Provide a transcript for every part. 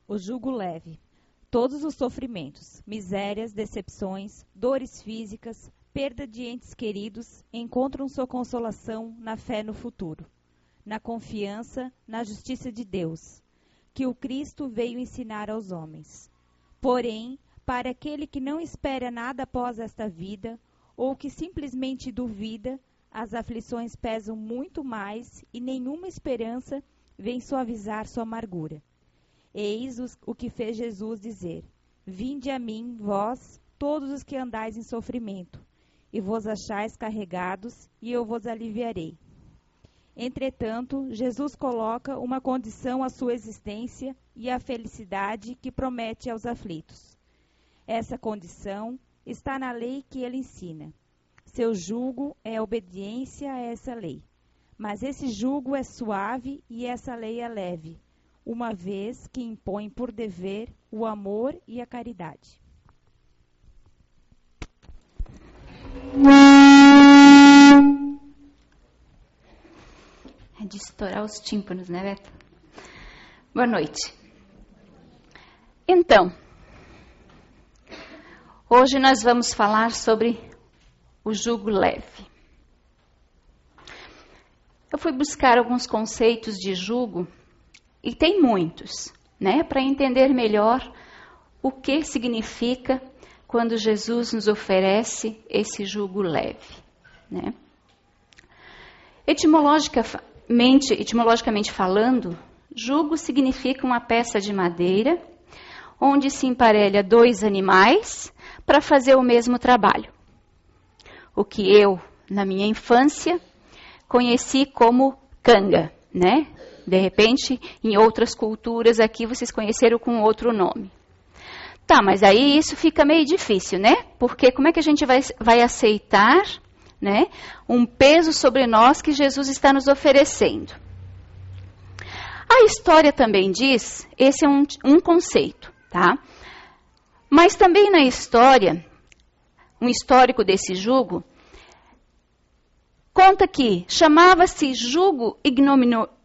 O jugo leve. Todos os sofrimentos, misérias, decepções, dores físicas, perda de entes queridos encontram sua consolação na fé no futuro, na confiança na justiça de Deus, que o Cristo veio ensinar aos homens. Porém, para aquele que não espera nada após esta vida, ou que simplesmente duvida, as aflições pesam muito mais e nenhuma esperança vem suavizar sua amargura. Eis o que fez Jesus dizer: Vinde a mim, vós, todos os que andais em sofrimento, e vos achais carregados, e eu vos aliviarei. Entretanto, Jesus coloca uma condição à sua existência e à felicidade que promete aos aflitos. Essa condição está na lei que ele ensina. Seu jugo é obediência a essa lei. Mas esse jugo é suave e essa lei é leve, uma vez que impõe por dever o amor e a caridade. É de estourar os tímpanos, né, Beto? Boa noite. Então, hoje nós vamos falar sobre o jugo leve. Eu fui buscar alguns conceitos de jugo, e tem muitos, né, para entender melhor o que significa quando Jesus nos oferece esse jugo leve, né? Etimologicamente falando, jugo significa uma peça de madeira onde se emparelha dois animais para fazer o mesmo trabalho. O que eu, na minha infância, conheci como canga, né? De repente, em outras culturas aqui, vocês conheceram com outro nome. Tá, mas aí isso fica meio difícil, né? Porque como é que a gente vai aceitar, né, um peso sobre nós que Jesus está nos oferecendo? A história também diz, esse é um conceito, tá? Mas também na história, um histórico desse jugo, conta que chamava-se jugo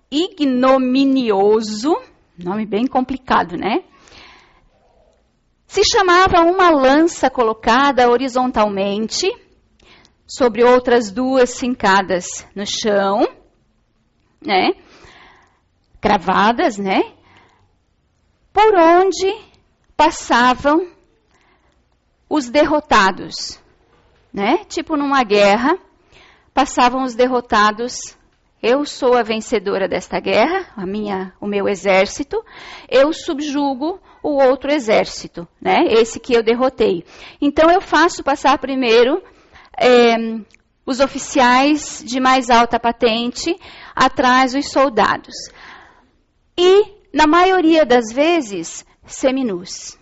ignominioso, nome bem complicado, né? Se chamava uma lança colocada horizontalmente sobre outras duas fincadas no chão, né? Cravadas, né? Por onde passavam os derrotados, né? Tipo numa guerra, passavam os derrotados. Eu sou a vencedora desta guerra, o meu exército, eu subjugo o outro exército, né? Esse que eu derrotei. Então eu faço passar primeiro os oficiais de mais alta patente, atrás os soldados. E, na maioria das vezes, seminus.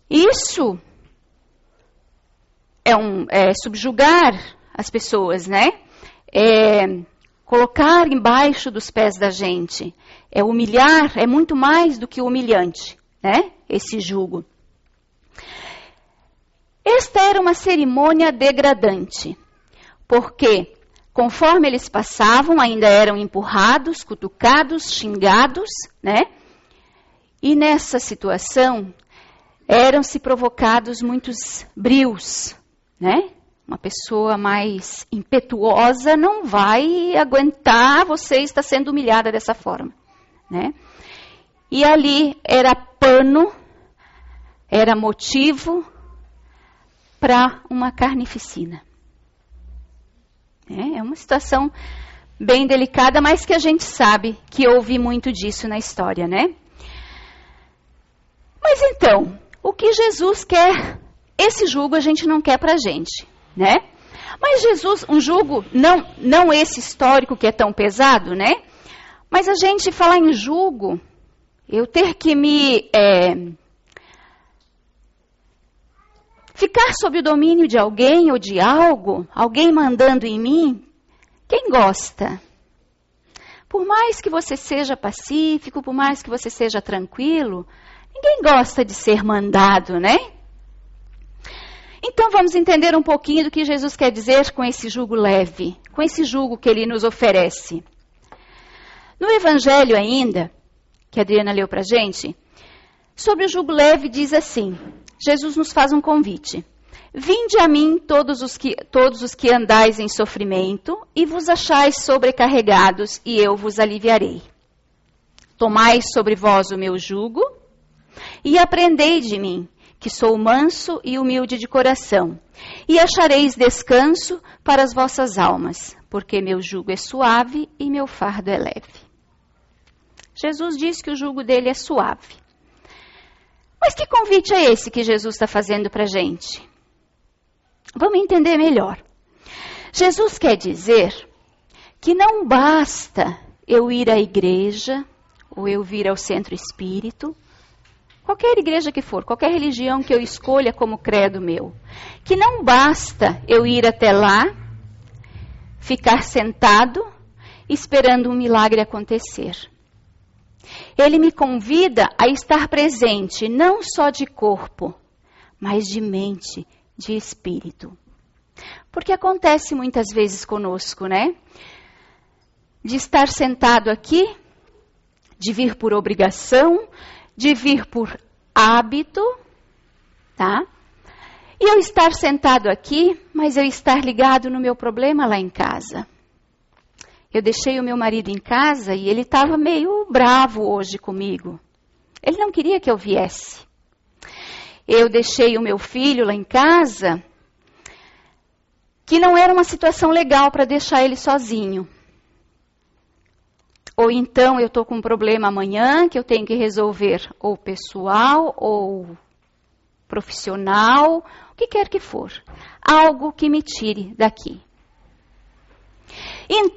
Isso é subjugar as pessoas, né? Colocar embaixo dos pés da gente, humilhar, é muito mais do que humilhante, né? Esse jugo. Esta era uma cerimônia degradante, porque conforme eles passavam, ainda eram empurrados, cutucados, xingados, né? E nessa situação, eram-se provocados muitos brios, né? Uma pessoa mais impetuosa não vai aguentar você estar sendo humilhada dessa forma, né? E ali era pano, era motivo para uma carnificina. É uma situação bem delicada, mas que a gente sabe que houve muito disso na história, né? Mas então, o que Jesus quer, esse jugo a gente não quer para a gente, né? Mas Jesus, um jugo, não esse histórico que é tão pesado, né? Mas a gente falar em jugo, eu ter que ficar sob o domínio de alguém ou de algo, alguém mandando em mim, quem gosta? Por mais que você seja pacífico, por mais que você seja tranquilo, ninguém gosta de ser mandado, né? Então vamos entender um pouquinho do que Jesus quer dizer com esse jugo leve, com esse jugo que ele nos oferece. No Evangelho ainda, que a Adriana leu para a gente, sobre o jugo leve diz assim, Jesus nos faz um convite. Vinde a mim todos os que andais em sofrimento e vos achais sobrecarregados e eu vos aliviarei. Tomai sobre vós o meu jugo e aprendei de mim, que sou manso e humilde de coração, e achareis descanso para as vossas almas, porque meu jugo é suave e meu fardo é leve. Jesus diz que o jugo dele é suave. Mas que convite é esse que Jesus está fazendo para a gente? Vamos entender melhor. Jesus quer dizer que não basta eu ir à igreja, ou eu vir ao centro espírito, qualquer igreja que for, qualquer religião que eu escolha como credo meu, que não basta eu ir até lá, ficar sentado, esperando um milagre acontecer. Ele me convida a estar presente, não só de corpo, mas de mente, de espírito. Porque acontece muitas vezes conosco, né? De estar sentado aqui, de vir por obrigação, de vir por hábito, tá? E eu estar sentado aqui, mas eu estar ligado no meu problema lá em casa. Eu deixei o meu marido em casa e ele estava meio bravo hoje comigo. Ele não queria que eu viesse. Eu deixei o meu filho lá em casa, que não era uma situação legal para deixar ele sozinho. Ou então eu estou com um problema amanhã que eu tenho que resolver ou pessoal ou profissional, o que quer que for. Algo que me tire daqui.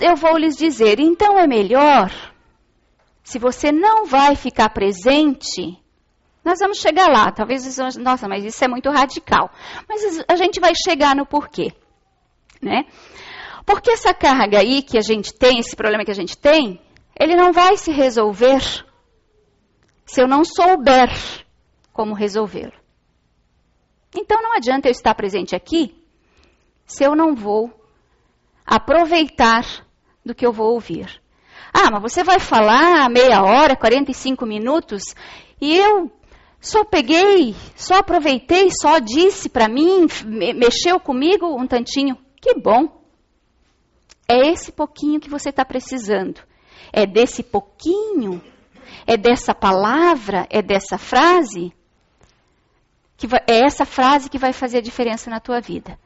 Eu vou lhes dizer, então é melhor, se você não vai ficar presente, nós vamos chegar lá. Talvez, nossa, mas isso é muito radical. Mas a gente vai chegar no porquê, né? Porque essa carga aí que a gente tem, esse problema que a gente tem, ele não vai se resolver se eu não souber como resolvê-lo. Então não adianta eu estar presente aqui se eu não vou aproveitar do que eu vou ouvir. Ah, mas você vai falar meia hora, 45 minutos, e eu só peguei, só aproveitei, só disse para mim, mexeu comigo um tantinho. Que bom! É esse pouquinho que você está precisando. É desse pouquinho, é dessa palavra, é dessa frase, é essa frase que vai fazer a diferença na tua vida.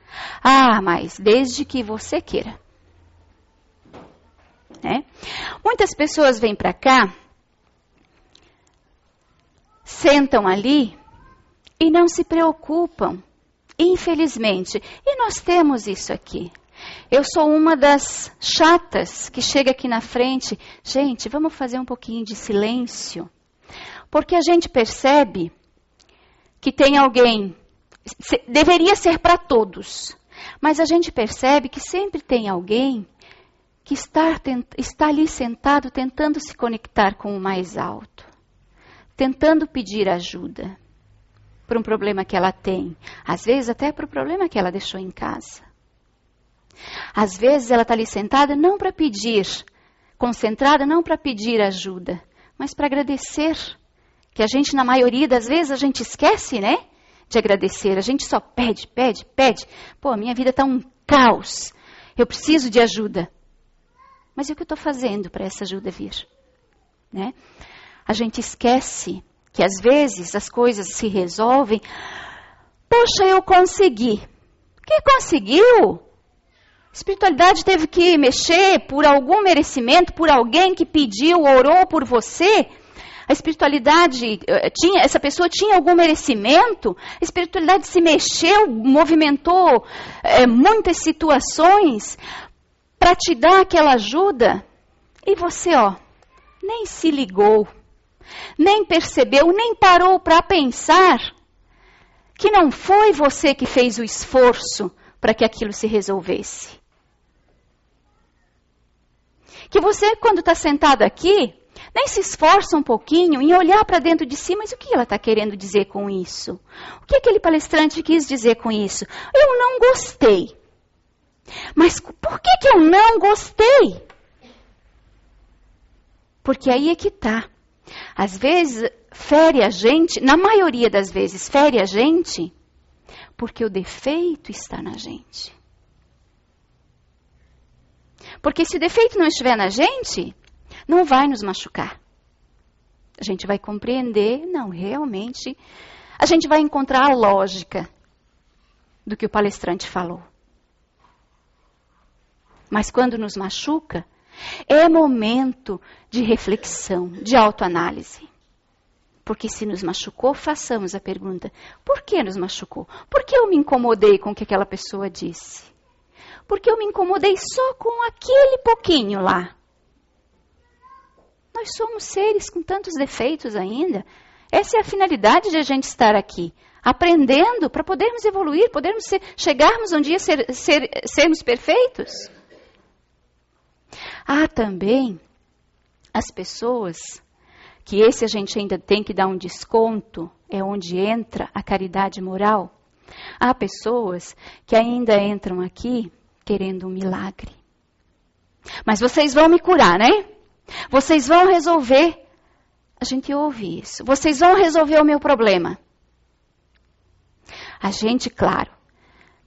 Ah, mas desde que você queira. Né? Muitas pessoas vêm para cá, sentam ali e não se preocupam, infelizmente. E nós temos isso aqui. Eu sou uma das chatas que chega aqui na frente. Gente, vamos fazer um pouquinho de silêncio. Porque a gente percebe que tem alguém, deveria ser para todos, mas a gente percebe que sempre tem alguém que está ali sentado tentando se conectar com o mais alto, tentando pedir ajuda para um problema que ela tem, às vezes até para o problema que ela deixou em casa. Às vezes ela está ali sentada não para pedir, concentrada não para pedir ajuda, mas para agradecer. Que a gente, na maioria das vezes, a gente esquece, né? De agradecer. A gente só pede, pede, pede. Pô, minha vida está um caos. Eu preciso de ajuda. Mas e o que eu estou fazendo para essa ajuda vir? Né? A gente esquece que, às vezes, as coisas se resolvem. Poxa, eu consegui. O que conseguiu? A espiritualidade teve que mexer por algum merecimento, por alguém que pediu, orou por você. A espiritualidade, essa pessoa tinha algum merecimento, a espiritualidade se mexeu, movimentou muitas situações para te dar aquela ajuda. E você, nem se ligou, nem percebeu, nem parou para pensar que não foi você que fez o esforço para que aquilo se resolvesse. Que você, quando está sentado aqui, nem se esforça um pouquinho em olhar para dentro de si, mas o que ela está querendo dizer com isso? O que aquele palestrante quis dizer com isso? Eu não gostei. Mas por que eu não gostei? Porque aí é que está. Às vezes, fere a gente, na maioria das vezes, fere a gente, porque o defeito está na gente. Porque se o defeito não estiver na gente, não vai nos machucar. A gente vai compreender, não, realmente, a gente vai encontrar a lógica do que o palestrante falou. Mas quando nos machuca, é momento de reflexão, de autoanálise. Porque se nos machucou, façamos a pergunta: por que nos machucou? Por que eu me incomodei com o que aquela pessoa disse? Por que eu me incomodei só com aquele pouquinho lá? Nós somos seres com tantos defeitos ainda. Essa é a finalidade de a gente estar aqui. Aprendendo para podermos evoluir, podermos chegarmos um dia a sermos perfeitos. Há também as pessoas, que esse a gente ainda tem que dar um desconto, é onde entra a caridade moral. Há pessoas que ainda entram aqui querendo um milagre. Mas vocês vão me curar, né? Vocês vão resolver. A gente ouve isso. Vocês vão resolver o meu problema. A gente, claro,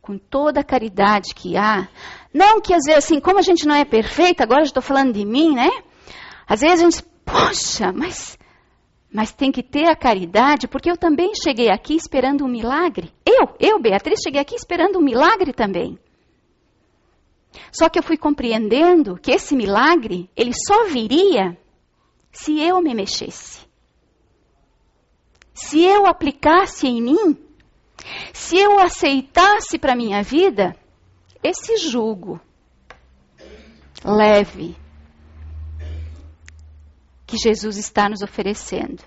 com toda a caridade que há, não que às vezes, assim, como a gente não é perfeita, agora eu estou falando de mim, né? Às vezes a gente, poxa, mas tem que ter a caridade, porque eu também cheguei aqui esperando um milagre. Eu, Beatriz, cheguei aqui esperando um milagre também. Só que eu fui compreendendo que esse milagre, ele só viria se eu me mexesse. Se eu aplicasse em mim, se eu aceitasse para a minha vida esse jugo leve que Jesus está nos oferecendo.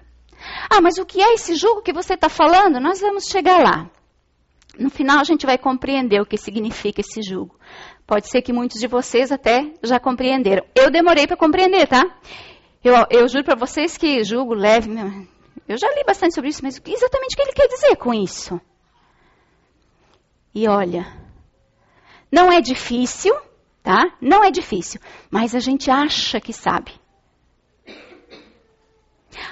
Ah, mas o que é esse jugo que você está falando? Nós vamos chegar lá. No final a gente vai compreender o que significa esse jugo. Pode ser que muitos de vocês até já compreenderam. Eu demorei para compreender, tá? Eu juro para vocês que jugo leve, eu já li bastante sobre isso, mas exatamente o que ele quer dizer com isso? E olha, não é difícil, tá? Não é difícil, mas a gente acha que sabe.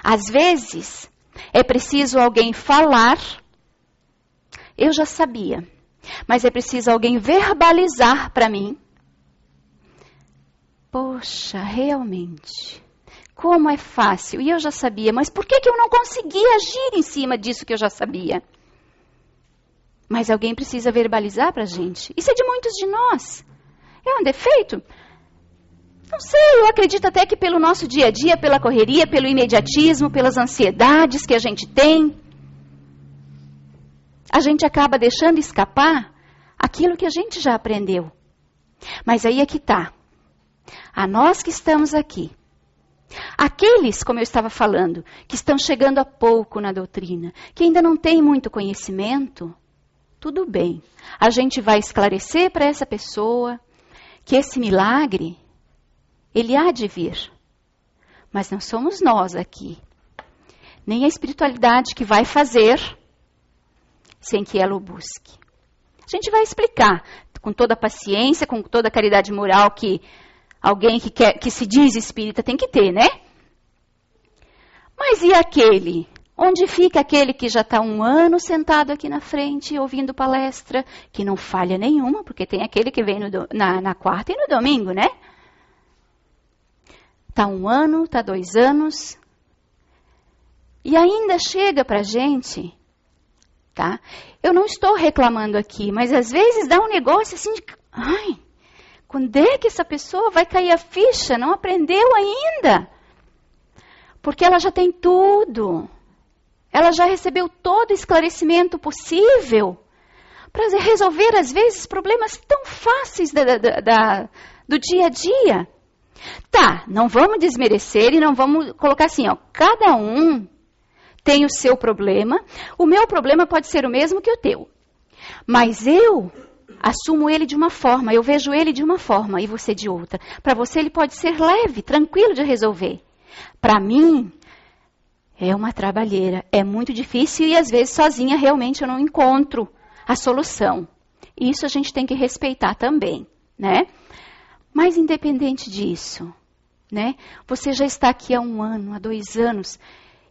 Às vezes, é preciso alguém falar, eu já sabia, mas é preciso alguém verbalizar para mim. Poxa, realmente, como é fácil, e eu já sabia, mas por que eu não conseguia agir em cima disso que eu já sabia? Mas alguém precisa verbalizar para a gente. Isso é de muitos de nós. É um defeito? Não sei, eu acredito até que pelo nosso dia a dia, pela correria, pelo imediatismo, pelas ansiedades que a gente tem, a gente acaba deixando escapar aquilo que a gente já aprendeu. Mas aí é que está. A nós que estamos aqui, aqueles, como eu estava falando, que estão chegando há pouco na doutrina, que ainda não têm muito conhecimento, tudo bem. A gente vai esclarecer para essa pessoa que esse milagre, ele há de vir. Mas não somos nós aqui. Nem a espiritualidade que vai fazer sem que ela o busque. A gente vai explicar com toda a paciência, com toda a caridade moral que alguém que se diz espírita tem que ter, né? Mas e aquele? Onde fica aquele que já está 1 ano sentado aqui na frente, ouvindo palestra, que não falha nenhuma, porque tem aquele que vem na quarta e no domingo, né? Está 1 ano, está 2 anos, e ainda chega para a gente, tá? Eu não estou reclamando aqui, mas às vezes dá um negócio assim de... Ai, quando é que essa pessoa vai cair a ficha? Não aprendeu ainda. Porque ela já tem tudo. Ela já recebeu todo o esclarecimento possível para resolver, às vezes, problemas tão fáceis do dia a dia. Tá, não vamos desmerecer e não vamos colocar assim, ó, cada um tem o seu problema. O meu problema pode ser o mesmo que o teu. Mas eu assumo ele de uma forma, eu vejo ele de uma forma e você de outra. Para você ele pode ser leve, tranquilo de resolver. Para mim, é uma trabalheira, é muito difícil e às vezes sozinha realmente eu não encontro a solução. Isso a gente tem que respeitar também, né? Mas independente disso, né? Você já está aqui há 1 ano, há 2 anos,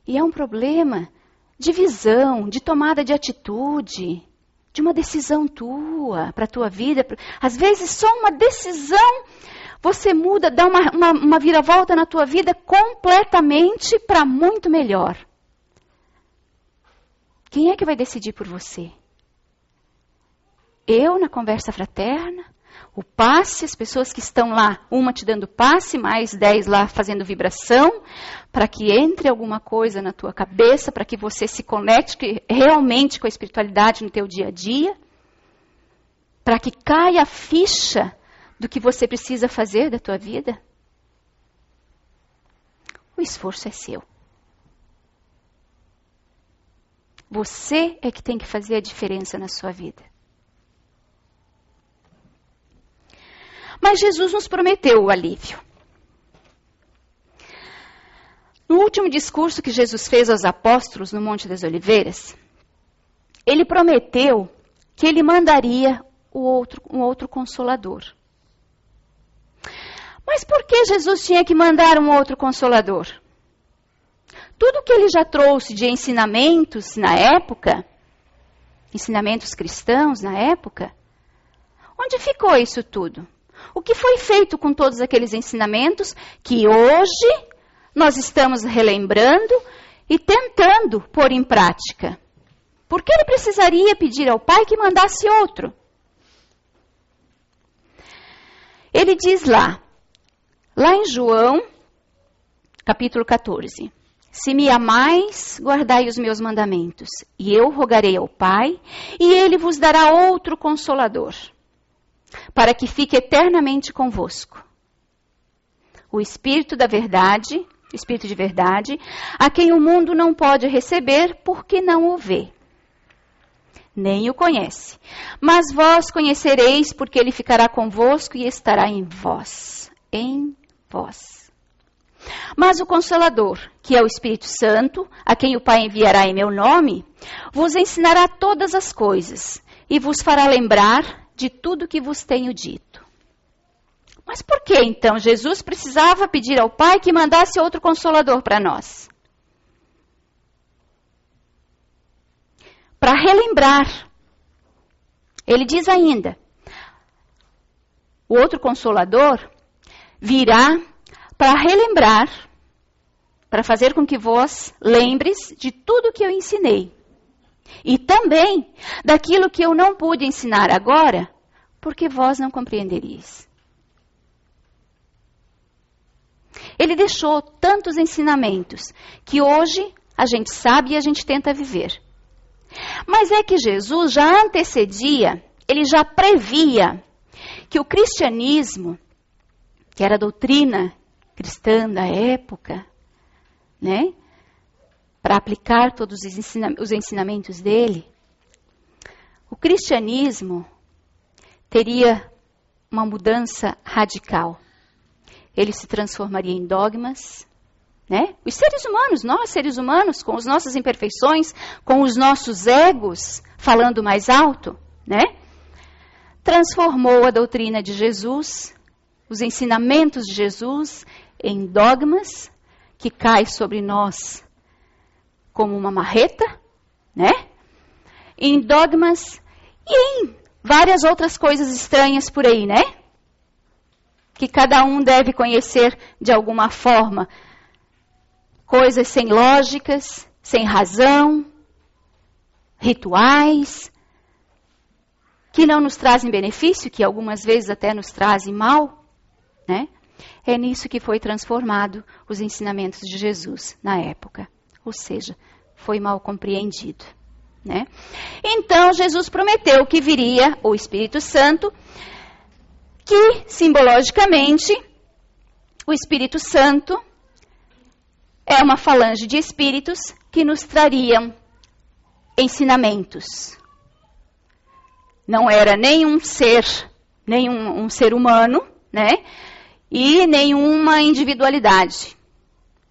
e é um problema de visão, de tomada de atitude, de uma decisão tua, para a tua vida. Às vezes só uma decisão, você muda, dá uma viravolta na tua vida completamente para muito melhor. Quem é que vai decidir por você? Eu na conversa fraterna? O passe, as pessoas que estão lá, uma te dando passe, mais 10 lá fazendo vibração, para que entre alguma coisa na tua cabeça, para que você se conecte realmente com a espiritualidade no teu dia a dia, para que caia a ficha do que você precisa fazer da tua vida. O esforço é seu. Você é que tem que fazer a diferença na sua vida. Mas Jesus nos prometeu o alívio. No último discurso que Jesus fez aos apóstolos no Monte das Oliveiras, ele prometeu que ele mandaria um outro consolador. Mas por que Jesus tinha que mandar um outro consolador? Tudo que ele já trouxe de ensinamentos na época, ensinamentos cristãos na época, onde ficou isso tudo? O que foi feito com todos aqueles ensinamentos que hoje nós estamos relembrando e tentando pôr em prática? Por que ele precisaria pedir ao Pai que mandasse outro? Ele diz lá em João, capítulo 14, se me amais, guardai os meus mandamentos, e eu rogarei ao Pai, e ele vos dará outro consolador, para que fique eternamente convosco. O Espírito da verdade, Espírito de verdade, a quem o mundo não pode receber, porque não o vê, nem o conhece. Mas vós conhecereis, porque ele ficará convosco e estará em vós. Em vós. Mas o Consolador, que é o Espírito Santo, a quem o Pai enviará em meu nome, vos ensinará todas as coisas e vos fará lembrar de tudo que vos tenho dito. Mas por que então Jesus precisava pedir ao Pai que mandasse outro Consolador para nós? Para relembrar. Ele diz ainda, o outro Consolador virá para relembrar, para fazer com que vós lembres de tudo que eu ensinei. E também daquilo que eu não pude ensinar agora, porque vós não compreenderíeis. Ele deixou tantos ensinamentos que hoje a gente sabe e a gente tenta viver. Mas é que Jesus já antecedia, ele já previa que o cristianismo, que era a doutrina cristã da época, né, para aplicar todos os ensinamentos dele, o cristianismo teria uma mudança radical. Ele se transformaria em dogmas, né? Os seres humanos, nós seres humanos, com as nossas imperfeições, com os nossos egos, falando mais alto, né? Transformou a doutrina de Jesus, os ensinamentos de Jesus, em dogmas que caem sobre nós como uma marreta, né? Em dogmas e em várias outras coisas estranhas por aí, né? Que cada um deve conhecer de alguma forma. Coisas sem lógicas, sem razão, rituais, que não nos trazem benefício, que algumas vezes até nos trazem mal, né? É nisso que foi transformado os ensinamentos de Jesus na época. Ou seja, foi mal compreendido, né? Então, Jesus prometeu que viria o Espírito Santo, que, simbologicamente, o Espírito Santo é uma falange de espíritos que nos trariam ensinamentos. Não era nenhum ser humano, né? E nenhuma individualidade,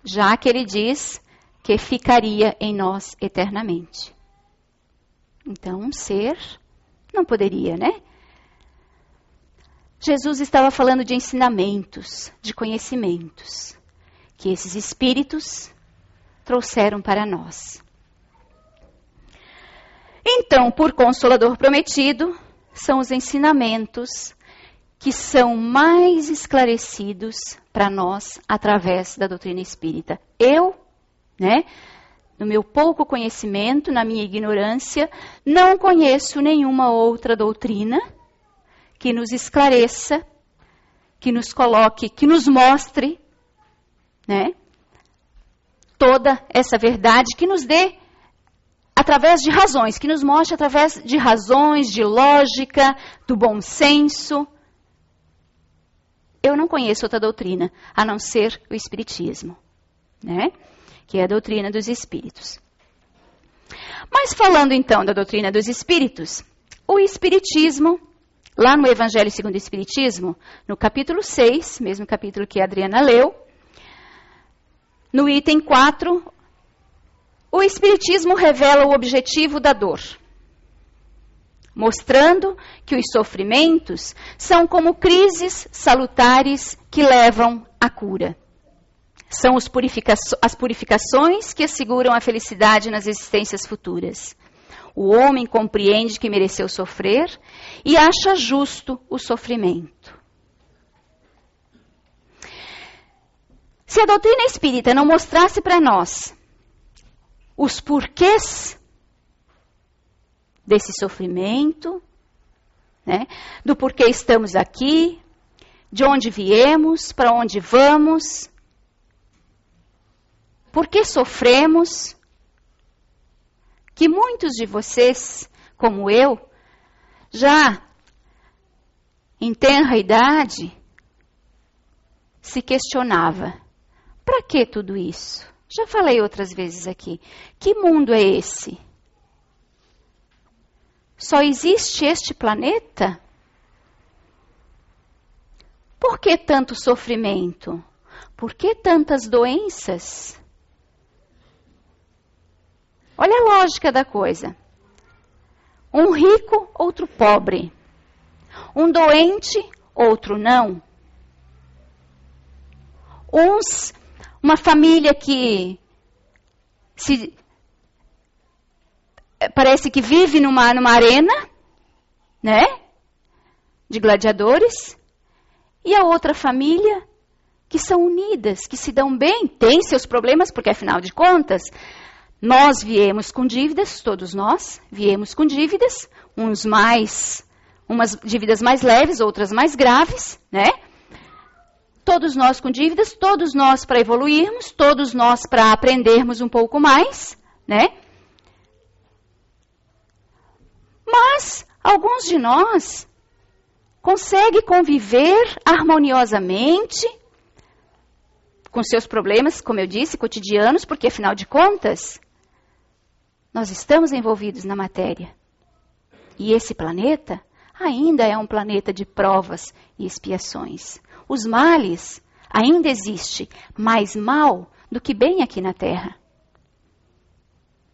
já que ele diz que ficaria em nós eternamente. Então, um ser não poderia, né? Jesus estava falando de ensinamentos, de conhecimentos, que esses espíritos trouxeram para nós. Então, por Consolador prometido, são os ensinamentos que são mais esclarecidos para nós através da doutrina espírita. Eu, no meu pouco conhecimento, na minha ignorância, não conheço nenhuma outra doutrina que nos esclareça, que nos coloque, que nos mostre, toda essa verdade, que nos dê através de razões, que nos mostre através de razões, de lógica, do bom senso. Eu não conheço outra doutrina, a não ser o Espiritismo, que é a doutrina dos Espíritos. Mas falando então da doutrina dos Espíritos, o Espiritismo, lá no Evangelho segundo o Espiritismo, no capítulo 6, mesmo capítulo que a Adriana leu, no item 4, o Espiritismo revela o objetivo da dor, mostrando que os sofrimentos são como crises salutares que levam à cura. São as purificações que asseguram a felicidade nas existências futuras. O homem compreende que mereceu sofrer e acha justo o sofrimento. Se a doutrina espírita não mostrasse para nós os porquês desse sofrimento, do porquê estamos aqui, de onde viemos, para onde vamos, por que sofremos, que muitos de vocês, como eu, já em tenra idade, se questionava, para que tudo isso? Já falei outras vezes aqui. Que mundo é esse? Só existe este planeta? Por que tanto sofrimento? Por que tantas doenças? Olha a lógica da coisa. Um rico, outro pobre. Um doente, outro não. Uma família que parece que vive numa arena, de gladiadores, e a outra família que são unidas, que se dão bem, tem seus problemas, porque afinal de contas, nós viemos com dívidas, todos nós viemos com dívidas, umas dívidas mais leves, outras mais graves, Todos nós com dívidas, todos nós para evoluirmos, todos nós para aprendermos um pouco mais, Mas alguns de nós conseguem conviver harmoniosamente com seus problemas, como eu disse, cotidianos, porque afinal de contas, nós estamos envolvidos na matéria. E esse planeta ainda é um planeta de provas e expiações. Os males ainda existem, mais mal do que bem aqui na Terra.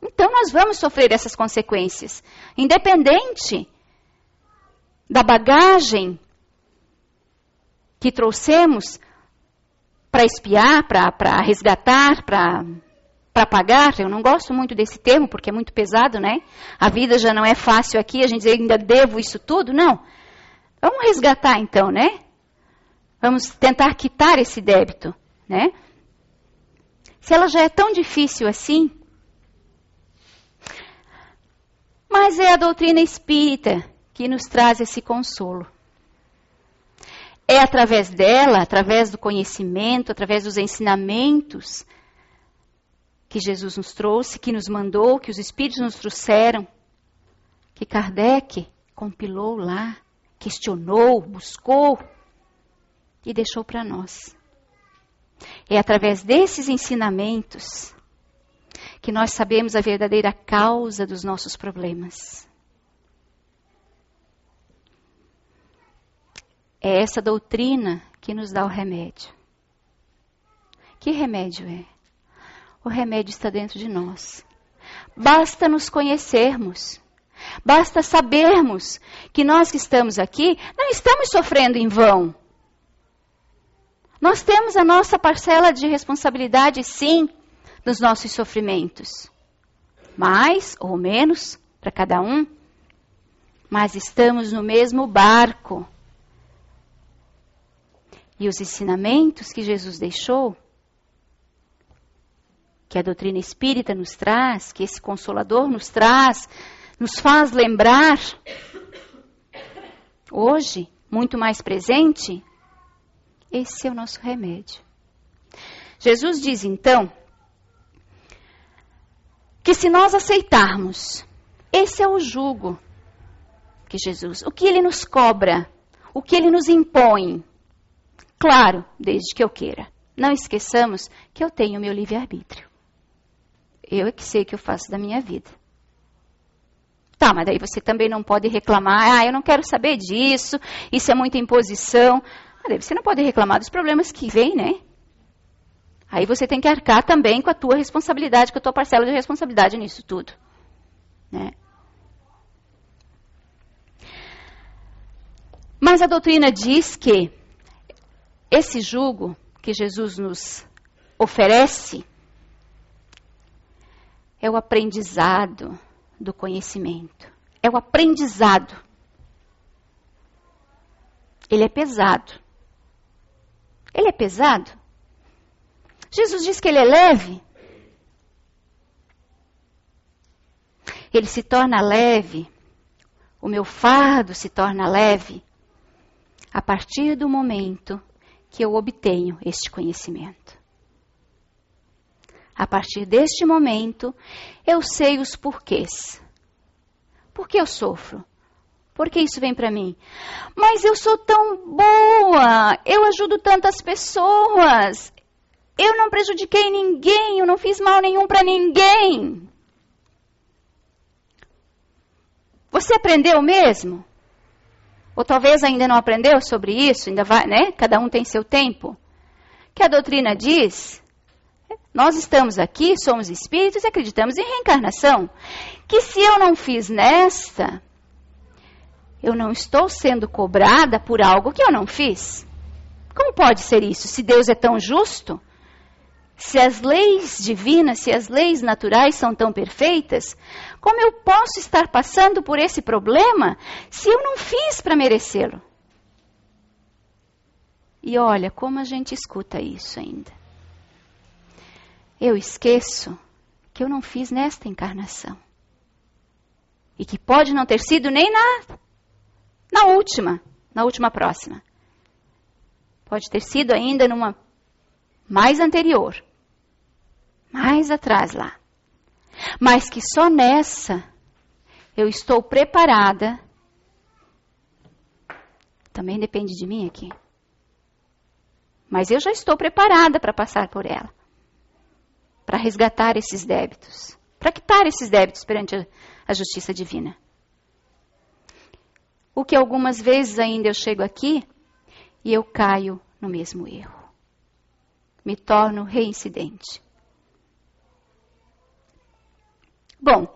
Então nós vamos sofrer essas consequências, independente da bagagem que trouxemos para expiar, para resgatar, para pagar. Eu não gosto muito desse termo, porque é muito pesado, A vida já não é fácil aqui, a gente diz, ainda devo isso tudo. Não. Vamos resgatar então, Vamos tentar quitar esse débito, Se ela já é tão difícil assim. Mas é a doutrina espírita que nos traz esse consolo. É através dela, através do conhecimento, através dos ensinamentos que Jesus nos trouxe, que nos mandou, que os espíritos nos trouxeram, que Kardec compilou lá, questionou, buscou e deixou para nós. É através desses ensinamentos que nós sabemos a verdadeira causa dos nossos problemas. É essa doutrina que nos dá o remédio. Que remédio é? O remédio está dentro de nós. Basta nos conhecermos. Basta sabermos que nós que estamos aqui não estamos sofrendo em vão. Nós temos a nossa parcela de responsabilidade, sim, nos nossos sofrimentos. Mais ou menos para cada um, mas estamos no mesmo barco. E os ensinamentos que Jesus deixou, que a doutrina espírita nos traz, que esse Consolador nos traz, nos faz lembrar, hoje, muito mais presente, esse é o nosso remédio. Jesus diz então, que se nós aceitarmos, esse é o jugo que Jesus, o que Ele nos cobra, o que Ele nos impõe, claro, desde que eu queira. Não esqueçamos que eu tenho o meu livre-arbítrio. Eu é que sei o que eu faço da minha vida. Tá, mas daí você também não pode reclamar, eu não quero saber disso, isso é muita imposição. Daí você não pode reclamar dos problemas que vêm, né? Aí você tem que arcar também com a tua responsabilidade, com a tua parcela de responsabilidade nisso tudo, né? Mas a doutrina diz que esse jugo que Jesus nos oferece é o aprendizado do conhecimento. É o aprendizado. Ele é pesado. Ele é pesado? Jesus diz que ele é leve. Ele se torna leve. O meu fardo se torna leve a partir do momento que eu obtenho este conhecimento. A partir deste momento, eu sei os porquês. Por que eu sofro? Por que isso vem para mim? Mas eu sou tão boa, eu ajudo tantas pessoas, eu não prejudiquei ninguém, eu não fiz mal nenhum para ninguém. Você aprendeu mesmo? Ou talvez ainda não aprendeu sobre isso, ainda vai, né? Cada um tem seu tempo. Que a doutrina diz, nós estamos aqui, somos espíritos e acreditamos em reencarnação. Que se eu não fiz nesta, eu não estou sendo cobrada por algo que eu não fiz. Como pode ser isso? Se Deus é tão justo, se as leis divinas, se as leis naturais são tão perfeitas, como eu posso estar passando por esse problema se eu não fiz para merecê-lo? E olha como a gente escuta isso ainda. Eu esqueço que eu não fiz nesta encarnação. E que pode não ter sido nem na última próxima. Pode ter sido ainda numa mais anterior. Mais atrás lá. Mas que só nessa eu estou preparada. Também depende de mim aqui. Mas eu já estou preparada para passar por ela. Para resgatar esses débitos. Para quitar esses débitos perante a justiça divina. O que algumas vezes ainda eu chego aqui e eu caio no mesmo erro. Me torno reincidente. Bom,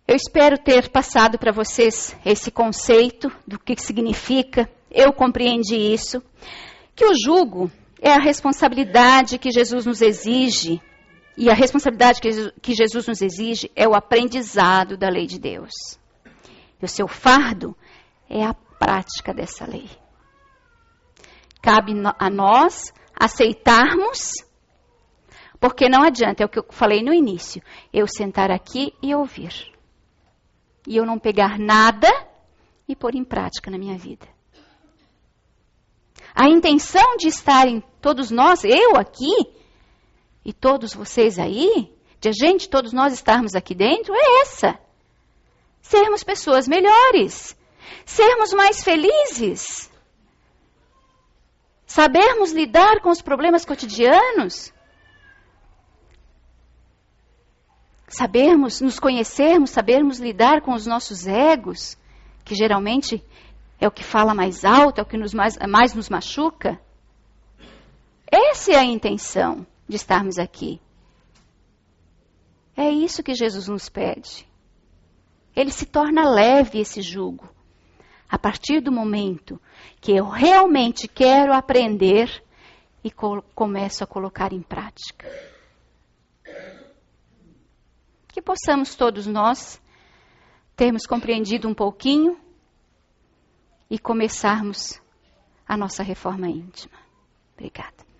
eu espero ter passado para vocês esse conceito do que significa. Eu compreendi isso. Que o jugo é a responsabilidade que Jesus nos exige. E a responsabilidade que Jesus nos exige é o aprendizado da lei de Deus. E o seu fardo é a prática dessa lei. Cabe a nós aceitarmos, porque não adianta, é o que eu falei no início, eu sentar aqui e ouvir. E eu não pegar nada e pôr em prática na minha vida. A intenção de estarem todos nós, eu aqui, e todos vocês aí, todos nós estarmos aqui dentro, é essa. Sermos pessoas melhores, sermos mais felizes, sabermos lidar com os problemas cotidianos, sabermos nos conhecermos, sabermos lidar com os nossos egos, que geralmente é o que fala mais alto, é o que mais nos machuca. Essa é a intenção de estarmos aqui. É isso que Jesus nos pede. Ele se torna leve, esse jugo, a partir do momento que eu realmente quero aprender e começo a colocar em prática. Que possamos todos nós termos compreendido um pouquinho e começarmos a nossa reforma íntima. Obrigada.